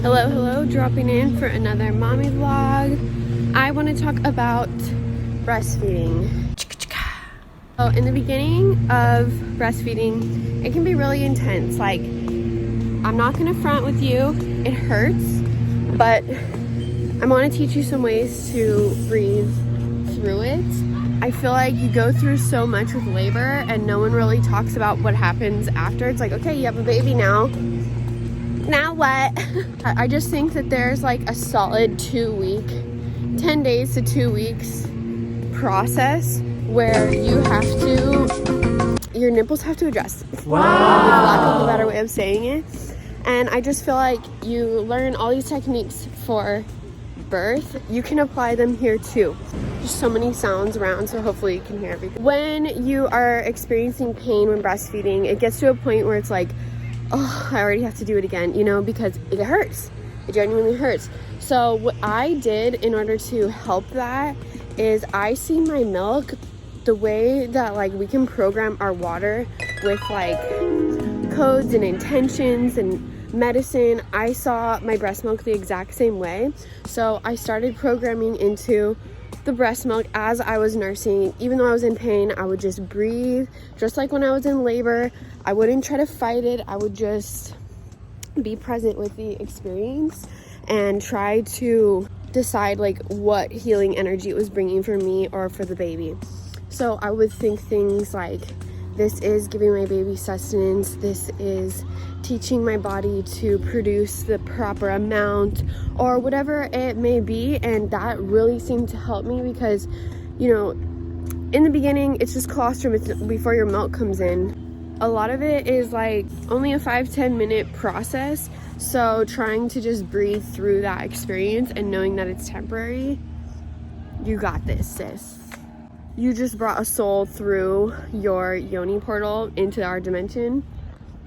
Hello, dropping in for another mommy vlog. I want to talk about breastfeeding. So in the beginning of breastfeeding, it can be really intense. Like, I'm not gonna front with you, it hurts, but I want to teach you some ways to breathe through it. I feel like you go through so much with labor and no one really talks about what happens after. It's like, okay, you have a baby now what? I just think that there's like a solid 10 days to 2 weeks process where your nipples have to adjust. Wow. For lack of a better way of saying it. And I just feel like you learn all these techniques for birth. You can apply them here too. There's so many sounds around, so hopefully you can hear everything. When you are experiencing pain when breastfeeding, it gets to a point where it's like, oh, I already have to do it again, because it hurts. It genuinely hurts. So what I did in order to help that is I see my milk the way that like we can program our water with like codes and intentions and medicine. I saw my breast milk the exact same way. So I started programming into the breast milk as I was nursing. Even though I was in pain, I would just breathe, just like when I was in labor. I wouldn't try to fight it. I would just be present with the experience and try to decide like what healing energy it was bringing for me or for the baby. So I would think things like, this is giving my baby sustenance, this is teaching my body to produce the proper amount, or whatever it may be. And that really seemed to help me because, in the beginning, it's just colostrum before your milk comes in. A lot of it is like only a 5-10 minute process. So trying to just breathe through that experience and knowing that it's temporary, you got this, sis. You just brought a soul through your yoni portal into our dimension.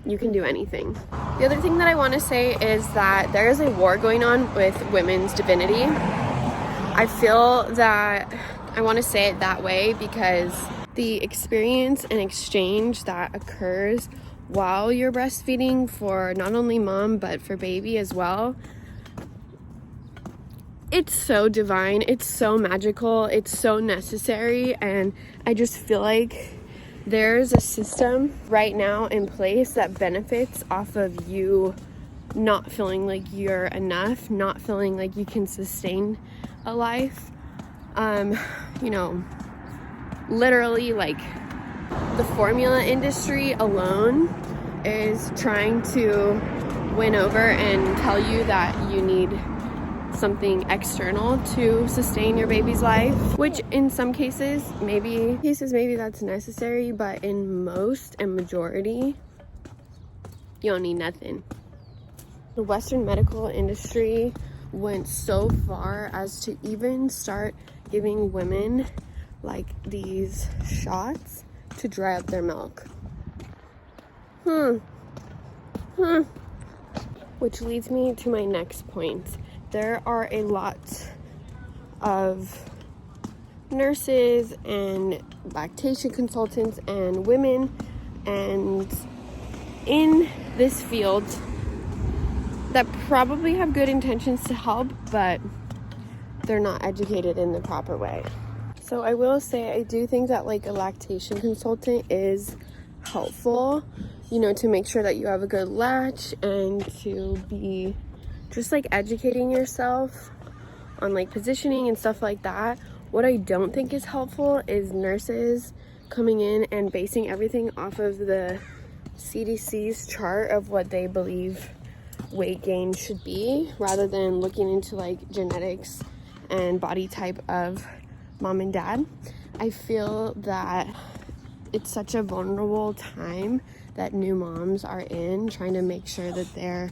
You can do anything. The other thing that I want to say is that there is a war going on with women's divinity. I feel that I want to say it that way because the experience and exchange that occurs while you're breastfeeding for not only mom but for baby as well, it's so divine, it's so magical, it's so necessary. And I just feel like there's a system right now in place that benefits off of you not feeling like you're enough, not feeling like you can sustain a life. Literally, like, the formula industry alone is trying to win over and tell you that you need something external to sustain your baby's life, which in some cases maybe that's necessary, but in most and majority you don't need nothing. The Western medical industry went so far as to even start giving women like these shots to dry up their milk. Which leads me to my next point. There are a lot of nurses and lactation consultants and women and in this field that probably have good intentions to help, but they're not educated in the proper way. So I will say, I do think that like a lactation consultant is helpful, to make sure that you have a good latch and to be just like educating yourself on like positioning and stuff like that. What I don't think is helpful is nurses coming in and basing everything off of the CDC's chart of what they believe weight gain should be, rather than looking into like genetics and body type of mom and dad. I feel that it's such a vulnerable time that new moms are in, trying to make sure that they're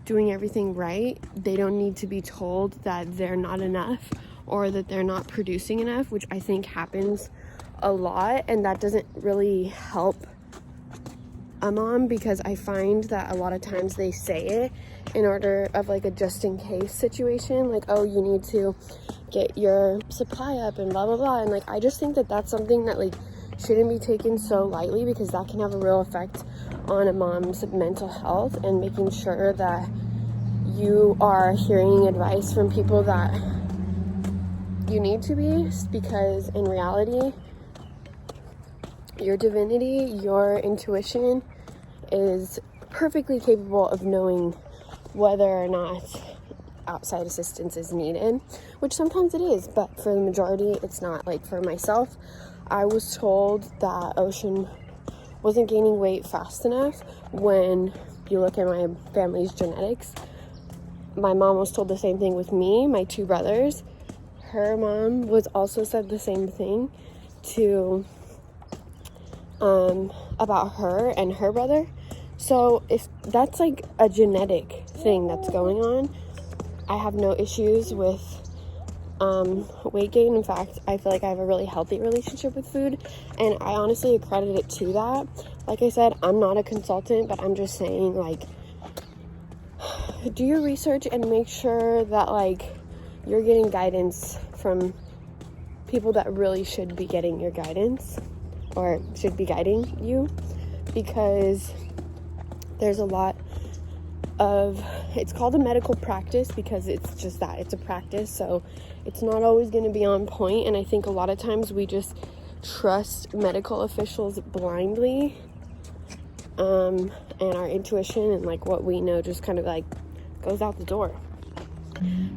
doing everything right. They don't need to be told that they're not enough or that they're not producing enough, which I think happens a lot, and that doesn't really help a mom, because I find that a lot of times they say it in order of like a just in case situation, like, oh, you need to get your supply up and blah blah blah. And like, I just think that that's something that like shouldn't be taken so lightly, because that can have a real effect on a mom's mental health and making sure that you are hearing advice from people that you need to be, because in reality, your divinity, your intuition is perfectly capable of knowing whether or not outside assistance is needed, which sometimes it is, but for the majority it's not. Like for myself, I was told that Ocean wasn't gaining weight fast enough. When you look at my family's genetics, my mom was told the same thing with me, my two brothers. Her mom was also said the same thing to about her and her brother. So if that's like a genetic thing that's going on, I have no issues with weight gain. In fact, I feel like I have a really healthy relationship with food, and I honestly accredit it to that. Like I said, I'm not a consultant, but I'm just saying, like, do your research and make sure that like you're getting guidance from people that really should be getting your guidance or should be guiding you, because there's a lot of, it's called a medical practice because it's just that, it's a practice, so it's not always going to be on point. And I think a lot of times we just trust medical officials blindly, and our intuition and like what we know just kind of like goes out the door.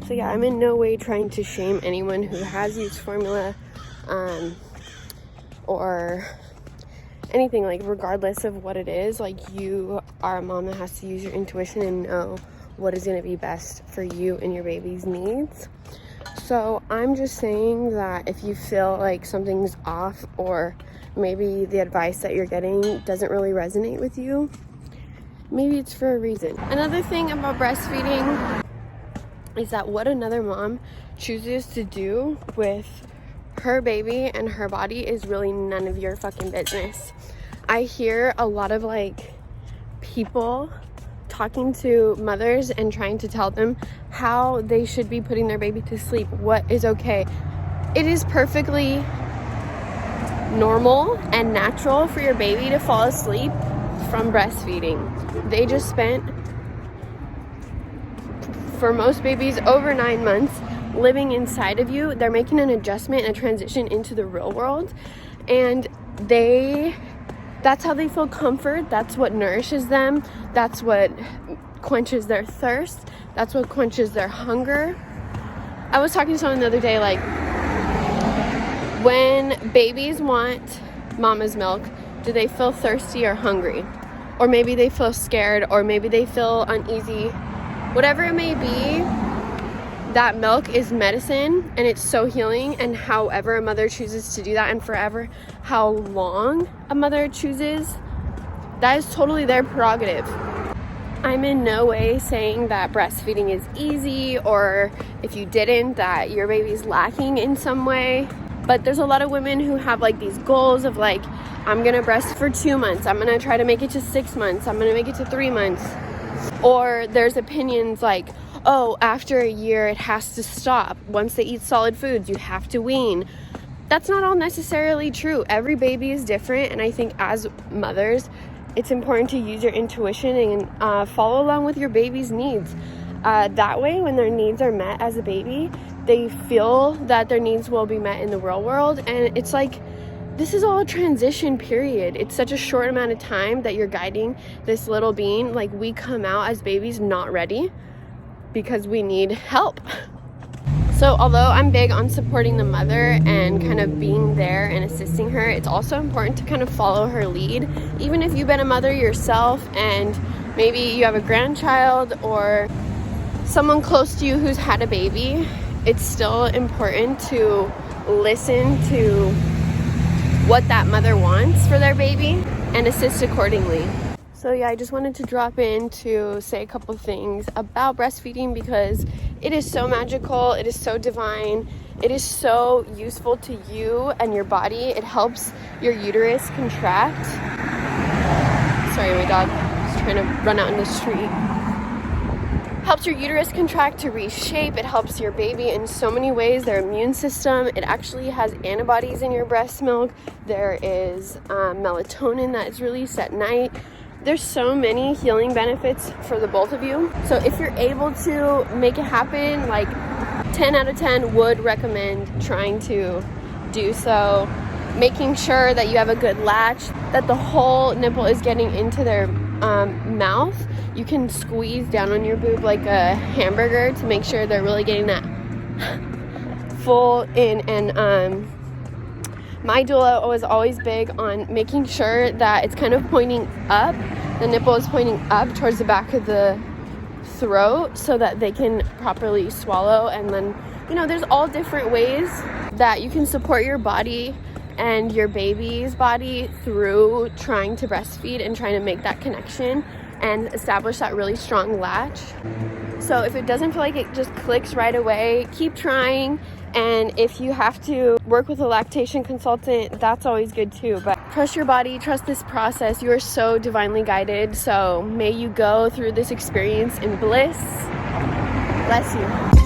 So yeah, I'm in no way trying to shame anyone who has used formula or anything, like regardless of what it is. Like, you are a mom that has to use your intuition and know what is going to be best for you and your baby's needs. So I'm just saying that if you feel like something's off, or maybe the advice that you're getting doesn't really resonate with you, maybe it's for a reason. Another thing about breastfeeding is that what another mom chooses to do with her baby and her body is really none of your fucking business. I hear a lot of like people talking to mothers and trying to tell them how they should be putting their baby to sleep, what is okay. It is perfectly normal and natural for your baby to fall asleep from breastfeeding. They just spent, for most babies, over 9 months living inside of you. They're making an adjustment and a transition into the real world, and that's how they feel comfort. That's what nourishes them. That's what quenches their thirst. That's what quenches their hunger. I was talking to someone the other day, like, when babies want mama's milk, do they feel thirsty or hungry? Or maybe they feel scared, or maybe they feel uneasy. Whatever it may be, that milk is medicine, and it's so healing. And however a mother chooses to do that, and forever how long a mother chooses, that is totally their prerogative. I'm in no way saying that breastfeeding is easy, or if you didn't, that your baby's lacking in some way. But there's a lot of women who have like these goals of like, I'm gonna breast for 2 months, I'm gonna try to make it to 6 months, I'm gonna make it to 3 months. Or there's opinions like, oh, after a year it has to stop. Once they eat solid foods, you have to wean. That's not all necessarily true. Every baby is different, and I think as mothers, it's important to use your intuition and follow along with your baby's needs. That way, when their needs are met as a baby, they feel that their needs will be met in the real world. And it's like, this is all a transition period. It's such a short amount of time that you're guiding this little being. Like, we come out as babies not ready because we need help. So although I'm big on supporting the mother and kind of being there and assisting her, it's also important to kind of follow her lead. Even if you've been a mother yourself and maybe you have a grandchild or someone close to you who's had a baby, it's still important to listen to what that mother wants for their baby and assist accordingly. So yeah, I just wanted to drop in to say a couple things about breastfeeding, because it is so magical, it is so divine, it is so useful to you and your body. It helps your uterus contract. Sorry, my dog is trying to run out in the street. Helps your uterus contract to reshape. It helps your baby in so many ways. Their immune system, it actually has antibodies in your breast milk. There is melatonin that is released at night There's so many healing benefits for the both of you. So if you're able to make it happen, like 10 out of 10 would recommend trying to do so. Making sure that you have a good latch, that the whole nipple is getting into their mouth. You can squeeze down on your boob like a hamburger to make sure they're really getting that full in. And my doula was always big on making sure that it's kind of pointing up. The nipple is pointing up towards the back of the throat so that they can properly swallow. And then, you know, there's all different ways that you can support your body and your baby's body through trying to breastfeed and trying to make that connection and establish that really strong latch. So if it doesn't feel like it just clicks right away, keep trying. And if you have to work with a lactation consultant, that's always good too. But trust your body, trust this process. You are so divinely guided. So may you go through this experience in bliss. Bless you.